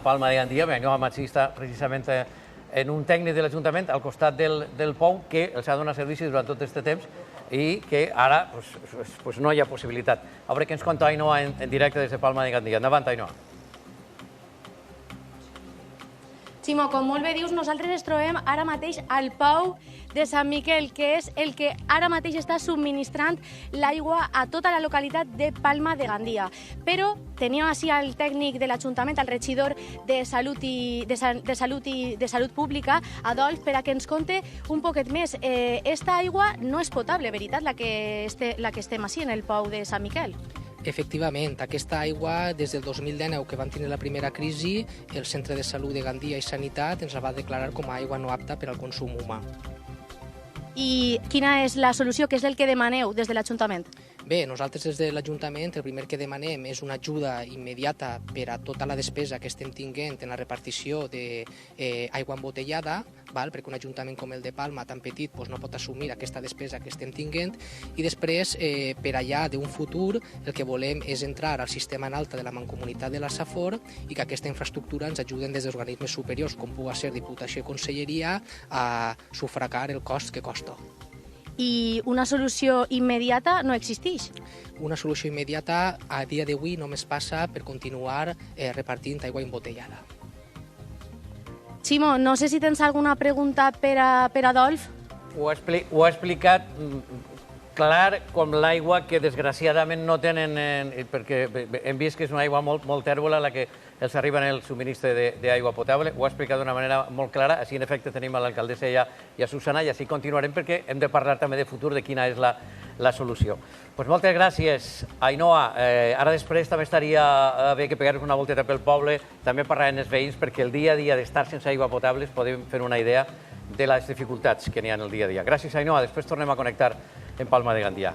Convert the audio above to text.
Palma de Gandia, Ainhoa Matsí està precisament en un tècnic de l'Ajuntament al costat del pou que els ha donat servici durant tot aquest temps i que ara no hi ha possibilitat. A veure què ens conta Ainhoa en directe des de Palma de Gandia. Endavant, Ainhoa. Ximo, com molt bé dius, nosaltres ens trobem ara mateix al Pou de Sant Miquel, que és el que ara mateix està subministrant l'aigua a tota la localitat de Palma de Gandia. Però tenim així el tècnic de l'Ajuntament, el regidor de Salut Pública, Adolf, per a que ens conte un poquet més. Esta aigua no és potable, veritat, la que estem així en el Pou de Sant Miquel? Efectivament, aquesta aigua, des del 2019, que van tenir la primera crisi, el Centre de Salut de Gandia i Sanitat ens la va declarar com a aigua no apta per al consum humà. I quina és la solució? Què és el que demaneu des de l'Ajuntament? Bé, nosaltres des de l'Ajuntament el primer que demanem és una ajuda immediata per a tota la despesa que estem tinguent en la repartició d'aigua embotellada, perquè un ajuntament com el de Palma, tan petit, no pot assumir aquesta despesa que estem tinguent, i després, per allà d'un futur, el que volem és entrar al sistema en alta de la Mancomunitat de la Safor i que aquesta infraestructura ens ajuden des d'organismes superiors, com pugui ser Diputació i Conselleria, a sufragar el cost que costa. I una solució immediata no existeix? Una solució immediata a dia d'avui només passa per continuar repartint aigua embotellada. Ximo, no sé si tens alguna pregunta per a Adolf? Ho ha explicat clar com l'aigua que desgraciadament no tenen, perquè hem vist que és una aigua molt tèrbola la que els arriba en el subministre d'aigua potable. Ho ha explicat d'una manera molt clara. Així, en efecte, tenim a l'alcaldessa i a Susana, i així continuarem perquè hem de parlar també de futur, de quina és la solució. Moltes gràcies, Ainhoa. Ara després també estaria bé que pegués una volteta pel poble, també parlar amb els veïns, perquè el dia a dia d'estar sense aigua potable podem fer una idea de les dificultats que n'hi ha en el dia a dia. Gràcies, Ainhoa. Després tornem a connectar en Palma de Gandia.